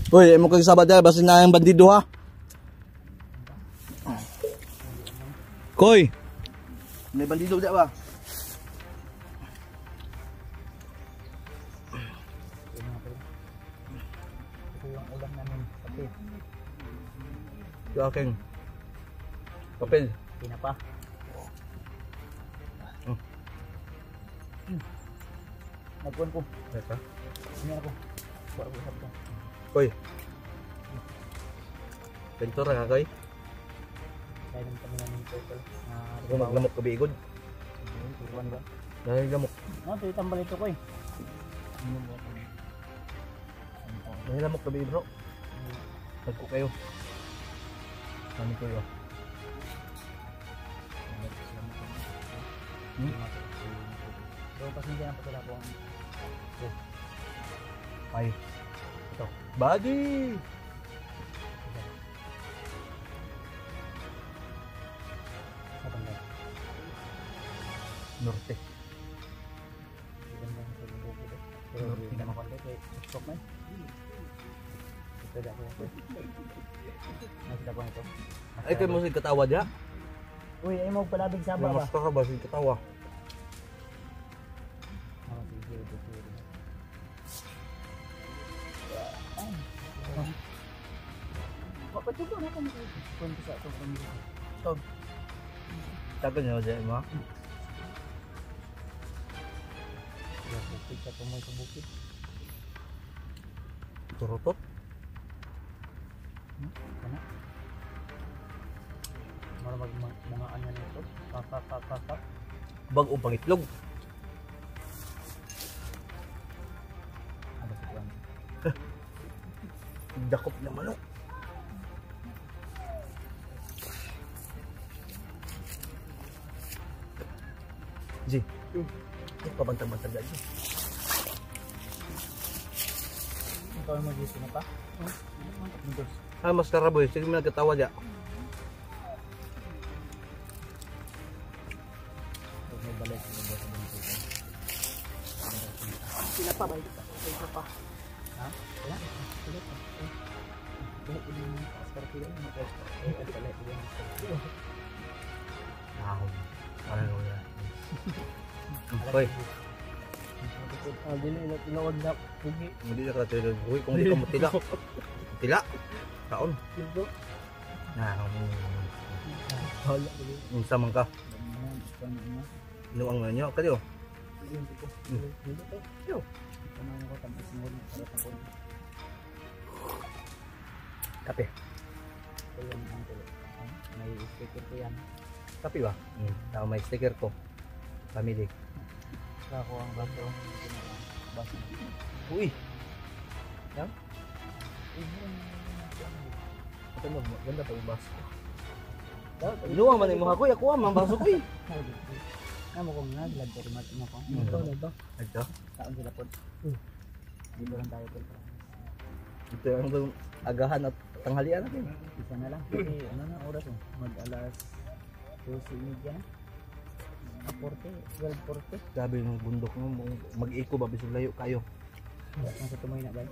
Uy, mo kang sabat dyan, basin na yung bandido ha. Koy! May bandido dyan ba? Ito yung ulam namin. Kapit. Ito aking papel. Pinapa. Nagpuan ko. Ito? Ini ako. Buat ako sabto. Koy. Bento ra ka koy. Kaya naman kami namin total. Ako maglamok ka biigod. Turuan ba? Dahil lamok. No, ito tambal ito ko eh. Dahil lamok ka biigod bro. Tagko kayo. Kami ko yun. So, pasensya na po sila po. Ay. Ito. Body! Sa tanda. Norte. Ganda sa buko dito. Pero hindi na makonde kay stop man. Ito da ko. Nasda ko ito. Ay kayo mo sige katawa dya. Uy, ay mo palabig sa baba. Mas ka ba sige katawa. Patubo na kami kung sa itong pamilya. Tog. Tagal nyo dyan mo. Bukid sa tumoy sa bukid. Turutot. Kana? Maramag mga anya nito. Kakakakakak. Bag o pangitlog. Ano sa plan? Dakop na manok. Ji. Ito pabantang-bantang dyan. Ikaw mo dito na pa? Ah, mas karaboy. Sige mo nagkatawa dyan. May balay sa mga sa bunso. Sila pa ba? Sila pa. Ha? Wala? Sila pa. Sila pa yung Oscar Pila. Sila pa yung Oscar Pila. Wow. Ano yan? Hoy. Dili na tinawag na pugi. Hindi na katulog. Uy, kung di ka mutila. Mutila. Kaon. Sildo. Hala. Unsa man ka. Inuang na nyo. Kaliyo. Kape. May sticker ko yan. Kape ba? Tao may sticker ko. Family. Ako ang baso. Baso. Uy. Yan? Ito mo, ganda pa yung baso. Inuwa man yung mga ko. Ako ang baso ko eh. Ano kung naglag ko rin mo ko. Ito. Ito? Saan sila po? Dito lang tayo po. Ito ang agahan at tanghalian natin. Isa na lang. Kasi ano na oras mo? Mag-alas 12:30 na. 12:40. Sabi ng bundok mo, mag-eco ba bisig layo kayo. Nasa tumoy na ba?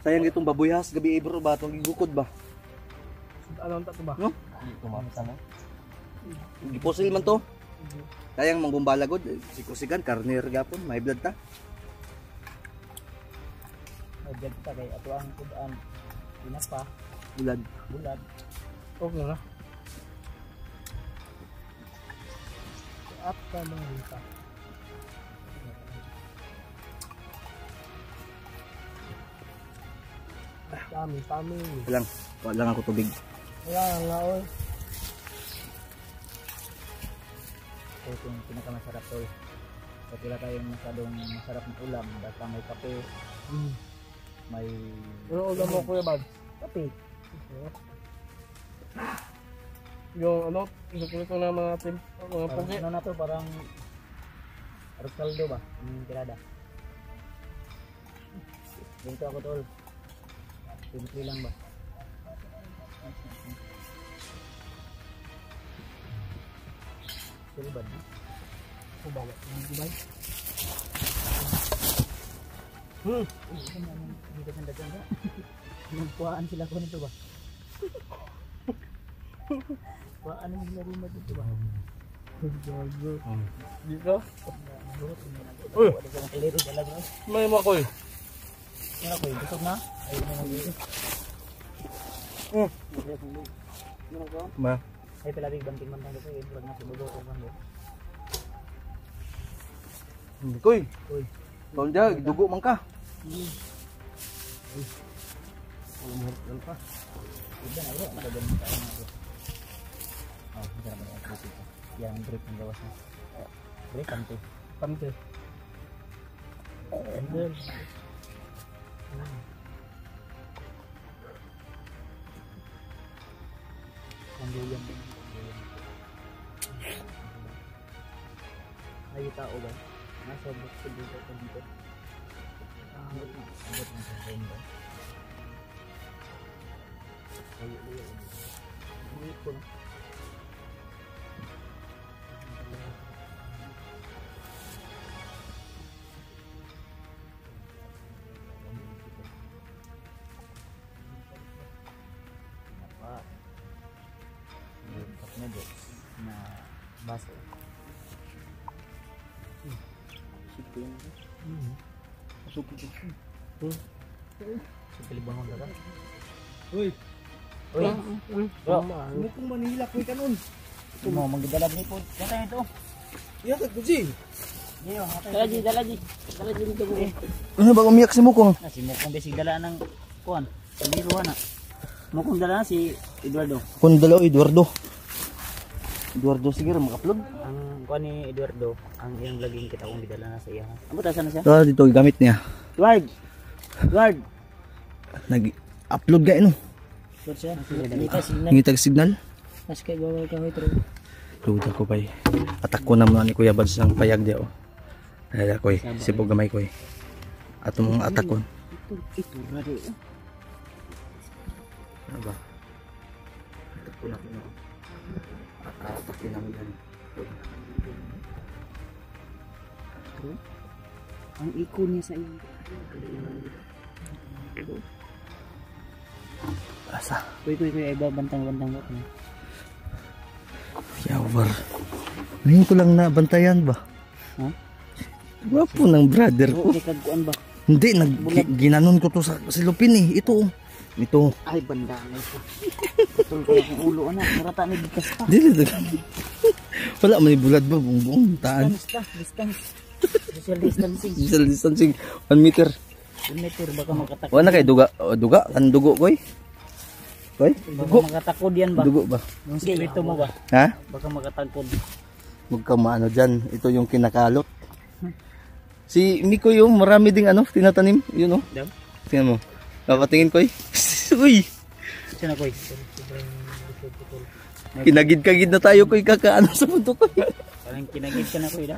Sayang itong babuyas gabi bro ba itong gigukod ba? Ano ang tato ba? No? Kumamsa mo. Gipusil man to. Sayang manggumbala god, sikusigan karner gapon, may blood ta. Nagdag ta kay ato ang kudaan. Pinapa, Bulad. bulad. Okay na. At ka mga hita. Pami. Wala lang ako tubig. Wala nga oy. Ito yung pinakamasarap to. Pag wala tayong masyadong masarap na ulam, basta may kape, may... Ano ulam mo kuya Bad? Kape. Yung ano, ito na mga team, mga Parang pugi. ano na to, parang arroz caldo ba? Yung tirada. Ganito ako tol. Simple lang ba? Silbad. ko ba? Hindi ba? Hindi ka sanda dyan ba? Nagpuaan sila ko nito ba? Puaan ang sila rin dito ba? Dito? Uy! Wala ka nakilito talaga. May makoy. Ano ko, busog na? Ayun na lang dito. Ma. Ay palagi banting man tayo eh, pag nasa dugo ko bando. Koy. Uy. Kung dia dugo man ka. Ano pa? Ida na bro, nakagan tayo na bro. Oh, hindi na ba ako dito. Yang break ng gawas na. Break kanto. Pante. Andel. Andel yan. Ay tao ba? Nasa box ko dito ko dito. Abot na sa rainbow. Ay ko na. Na baso. Sipo yun. Supo ko. Sipili bangon ka. Uy. Uy. Bro. Ano kung Manila ko kanon? Ito mo, magdala din po. Kaya ito. Iya ka kuji. Dalaji dito ko. Ano ba umiyak si Mukong? Si Mukong basic dala ng kuan. Sabi ruwa na. Mukong dala na si Eduardo. Kun dalaw Eduardo. Eduardo siguro maka-upload. Ang kuan ni Eduardo, ang iyang vlogging kita kung gidala na sa iya. Amo ta sana siya? Dito gamit niya. Eduard. Eduard. Nag-upload ka no. Eduard siya. Dito signal. Ngitag signal. Mas kay gawal ka hoy tro. Luda ko bay. Atak ko na muna ni Kuya Bads ng payag di oh. Ay koy, sibog gamay koy. Ato mong atak ko. Ito rado. Ano ba? Atak ko na ko. Atakin namin yan. Ang iko niya sa iyo. Asa? Kuy ay bantang-bantang mo. Yawer. Ngayon ko lang nabantayan ba? Ha? Wapo ng brother ko. Okay, kagkuan ba? Hindi, ginanon ko to sa silupin eh. Ito. Ito. Ay, banda na ito. Betul ko yung ulo, anak. Marata na bigkas pa. Dili. Wala man bulad ba? Buong taan. Distance. Social distancing. Social distancing. 1 meter. 1 meter, baka makatakod. Wala kay duga. Duga? Kan dugo koy? Koy? Baka makatakod yan ba? Dugo ba? Yung spirito mo ba? Ha? Baka makatakod. Huwag ka maano dyan. Ito yung kinakalot. Si Miko yung marami ding ano, tinatanim. Yun o. Daw? Tingnan mo. Papatingin ko eh. Uy! Saan ako eh? Kinagid-kagid na tayo ko kakaano sa mundo ko. Parang kinagid ka na ko eh.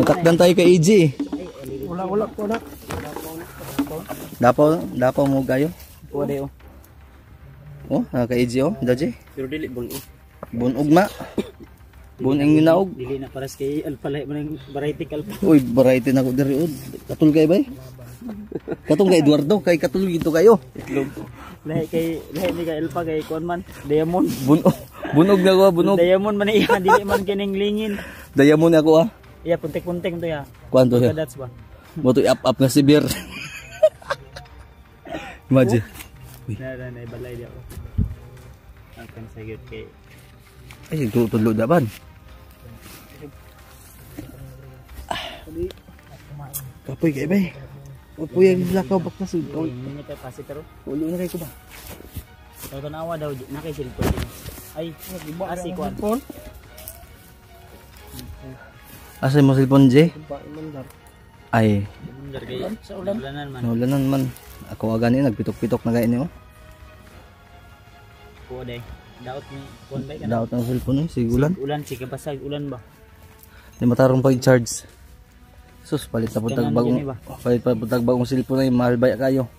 Natakdan tayo kay AJ eh. Wala ko na. Dapaw mo gayo. Kuwade oh. Oh, kay AJ oh. Daje. Pero dili bang oh. Bunog na. Buneng minaog. Dili na paras kay alpalay mo ng variety alpha. Uy, variety na ko diri ud. Katul kay bay. Katong kay Eduardo, kay katul gito kayo. Lahi ni kay alpha kay kuan man, diamond. Bunog na ko, bunog. Diamond man iya, dili man kining lingin. Diamond ako ah. Iya puntik-puntik to ya. Kuanto ya? That's ba. Mo to up nga si beer. Imagine. Na balay dia ko. Akan sagid kay Ay, tutulo daban. Kapoy kay bay. Kapoy ang lakaw bak na sud. Ini kay pasi pero Ulo na kay ko ba? Kalau tanawa daw na kay silpo. Ay, asi kuan. Asa mo cellphone J? Ay, Bundar kay sa ulanan man. naulanan man. Ako aga ni nagpitok-pitok na kay niyo. Kuwade. Daot ni kuan bay kana. Daot ang cellphone eh, sigulan. Ulan si kabasag ulan ba? Di matarong pag-charge. Sus, palit na putag Kanan bagong yun, iba. palit pa putag bagong cellphone ay mahal ba kayo.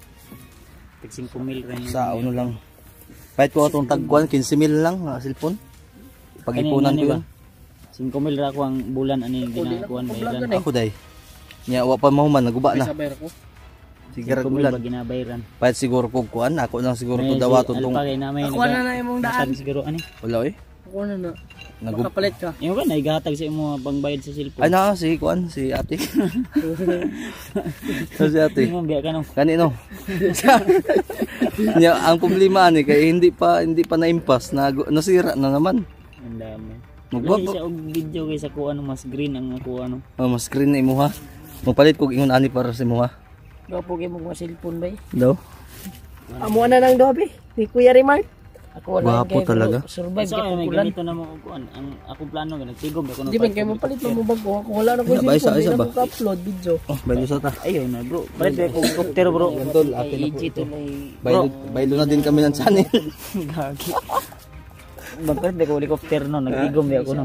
Tig 5,000 rin. Sa ano lang. Kahit ko atong tagkuan 15,000 lang na cellphone. Pag-ipunan ko Kanina yun. ba? 5,000 ra ko ang bulan ani ginakuan bayaran. Ako day. Nya wa pa mahuman naguba na. Sabayar ko. Sige ra 5,000 ulan. ba ginabayaran. Pahit siguro kog kuan, ako lang siguro ko dawaton tong. Alpagay na may Ako na imong daan. siguro ani. Wala eh. Ako na. Nagub. Makapalit ka. Yung ka naigatag sa imo pangbayad sa cellphone. Ay na si kuan si ate. Si ate. Imo biya ka no. Kanino? Nya ang problema ni kay hindi pa na-impas nasira na naman. Ang dami. Magwag Wala siya og video kay sa kuan mas green ang kuan no. mas screen na imo ha. Magpalit kog ingon ani para sa imo ha. Gapo kay mo cellphone bay. Daw. Amo na nang dobi. Ni Kuya Rimar. Ako na Gwapo talaga. Survive So, kay may pukulan. ganito na mo kuan. Ang ako plano nga nagtigom ako Di man kay mo palit mo bago. Ako wala na ko Isa ba, isa, cellphone. isa Di ba? na ko upload video. Oh, baylo sa ta. Ayun na bro. Palit ko helicopter bro. Tol, ate na po Ay, ito. ay Baylo na din kami ng channel. gagi. Bakit ko helicopter no nagtigom di ako no.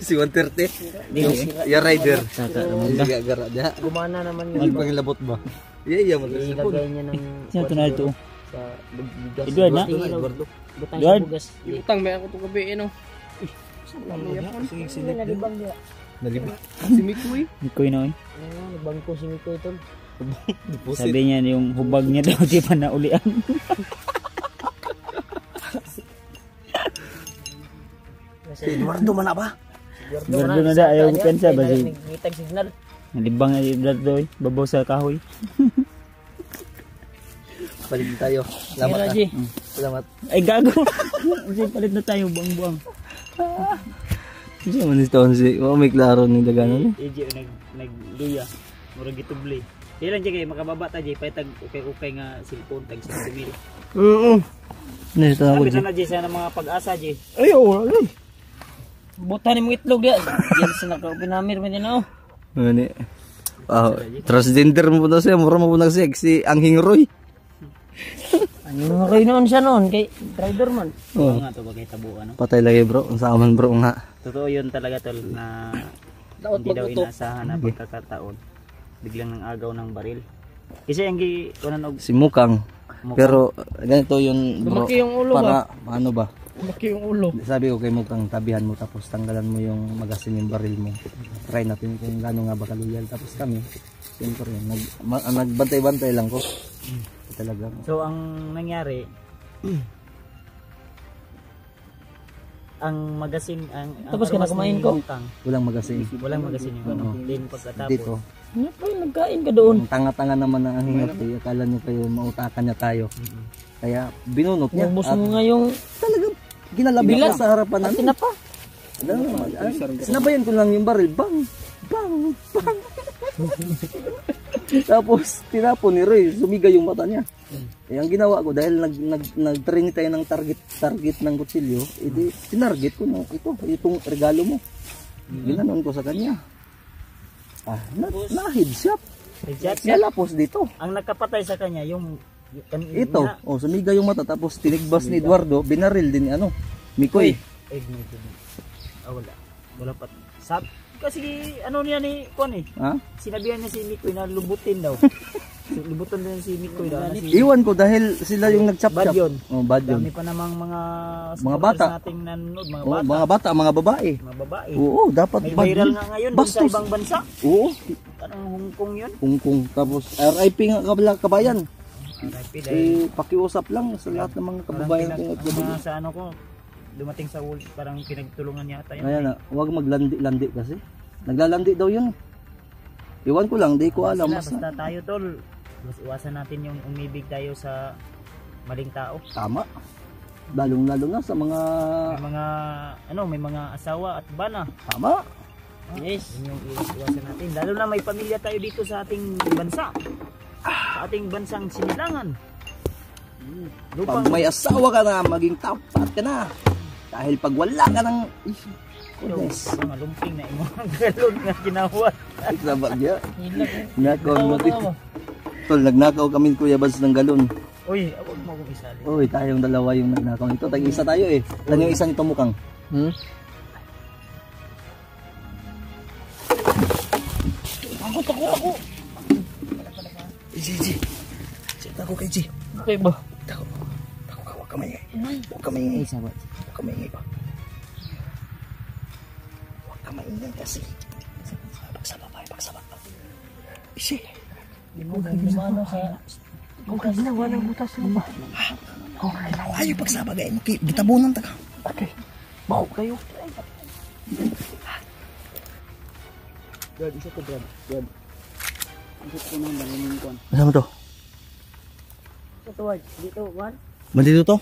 Si 130. Dili. Ya rider. Saka naman ka. Gara dia. Gumana naman Hindi pangilabot ba? Iya mo ilagay niya ng Sino to na ito? sa bigas. Edward na? Butang Edward? sa bugas. Utang may ako to gabi no. Sige, Nalibang niya. Nalibang. Si Mikoy. Mikoy na Nalibang ko si Mikoy tol. Sabi niya yung hubag niya daw di pa naulian. Eduardo man na ba? Eduardo na da, ayaw ko pensa ba si- Ngitag signal. Nalibang na Eduardo eh. Babaw sa kahoy. Palit tayo. Salamat. Raji. Salamat. Ay gago. Kasi palit na tayo buang-buang. Sige man ito si. May klaro ni daganan. EJ nagluya. Murag gitubli. Ilan jay kay makababa ta jay tag ukay-ukay nga cellphone tag 6,000. Nito ako Sabi di. na jay sa mga pag-asa jay. Ay oo. Butan mo itlog ya. Yan sa nakapinamir mo din oh. Ani. Transgender mo na siya, mura mo na sexy ang hingroy. Ano kayo noon siya noon kay driver man. Oo nga to ba kay tabo ano. Patay lagi bro, ang saaman bro nga. Totoo yun talaga tol na Daot hindi daw mag-utok. inaasahan na pagkakataon. Biglang nang agaw ng baril. Kasi ang kunan og Si Mukang. Pero ganito yun bro. Lumaki yung ulo para ano ba? Laki yung ulo. Sabi ko kay Mukang tabihan mo tapos tanggalan mo yung magasin yung baril mo. Try natin kung gaano nga ba kaluyal. Tapos kami, siyempre, nagbantay-bantay lang ko. Talaga. so ang nangyari ang magasin ang Tapos ka na armas kumain ni ko? Mukang, Walang magasin. walang magasin yung ano. Then pagkatapos Dito. Ano pa yung nagkain ka doon? Ang tanga-tanga naman ng hingat eh. Akala nyo kayo mautakan niya tayo. Kaya binunot niya. Ubus mo nga yung Talagang ginalabi Bilang. ka sa harapan namin. tinapa. Sinabayan ko lang yung baril. Bang! Bang! Bang! Tapos tinapon ni Roy. Sumiga yung mata niya. Eh, ang ginawa ko dahil nag-train tayo ng target ng kutsilyo, edi tinarget ko na itong regalo mo. Ginanon ko sa kanya. Na-headshot. headshot. Nalapos dito. Ang nakapatay sa kanya yung Ito, sumiga yung mata tapos tinigbas ni Eduardo, binaril din ni Mikoy. eh medyo wala pa kasi ano niya ni Kuan eh Ha? sinabihan niya si Mikoy na lubutin daw. So, lubutin din si Mikoy daw na si Iwan ko dahil sila yung nag-chop-chop. Bad yun. Oh, bad yun. dami pa namang mga Mga bata. supporters nating nanonood, mga Oh, bata, mga bata, mga babae. mga babae. Oo, dapat May bad viral yun. nga ngayon dun sa Bastos. ibang bansa. Oo, Anong Hong Kong yun? kung tapos RIP nga kabayan. RIP dahil Pakiusap lang sa lahat ng mga kababayan parang ko. ang mga sa ano ko dumating sa world parang pinagtulungan yata yun. Ayan na, huwag maglandi-landi kasi. Naglalandi daw yun. Iwan ko lang, di ko alam. Basta tayo tol, mas iwasan natin yung umibig tayo sa maling tao. Tama. Lalong-lalo na sa mga... May mga asawa at bana. Tama. Yes. Yun yung iwasan natin. Lalo na may pamilya tayo dito sa ating bansa. Sa ating bansang sinilangan. Pag may asawa ka na, maging tapat ka na. Dahil pag wala ka ng... Goodness. Mga lumping na imong galon nga ginawat. Sabag niya. Nakaw mo dito. Tol, nagnakaw kami Kuya Bads ng galon. Uy, awag mo kong isali. Uy, tayong dalawa yung nagnakaw nito. Tag-isa tayo eh. Tan yung isa nito Mukang. Ako. Iji. Sita ko kay Iji. Okay ba? Tako, huwag ka maingay. Huwag ka maingay. Huwag ka maingay pa. kasi. Pagsaba. Isi. Ano sa... Kung ka ginawa ng butas mo ba? Ayaw pagsaba gaya mo. Gitabunan ta ka. Okay. Bako kayo. Brad, isa to Brad. Brad. Ang gusto ko nang banginin ko. Ano mo to? Ito tuwad. Dito, Juan. Bandito to?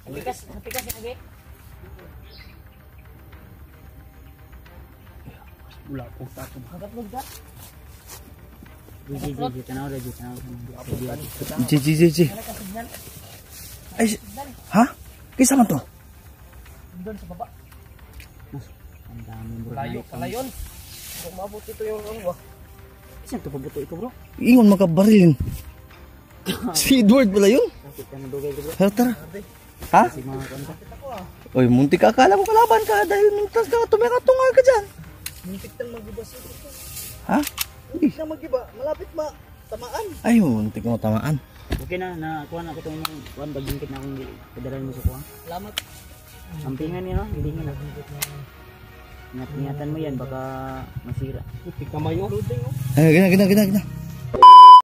Napikas yung agi. Wala po sa akin. Hagatlog ka. Gigi, tanaw. Ji. Ay, ha? Kisa man to? Doon sa baba. Ang dami bro. Layo pala yun. Kung mabot ito yung ano ba? Saan ito pabuto ito bro? Ingon makabarilin. Si Edward pala yun? Bakit ka nadugay bro? Tara. Ha? Si mga kanta. Oy, muntik ka. Akala ko kalaban ka dahil mintas ka tumitungal ka dyan. Muntik nang magibas ito. Ha? Uy. Nang magiba. Malapit tamaan. Ay, muntik mo tamaan. Okay na, nakuha na ko itong kuhan. Pag-ingkit na akong padalan mo sa kuha. Salamat. Sampingan yun ha? Hindi nga na. Ingat-ingatan mo yan, baka masira. Kamay mo. Ay, gina.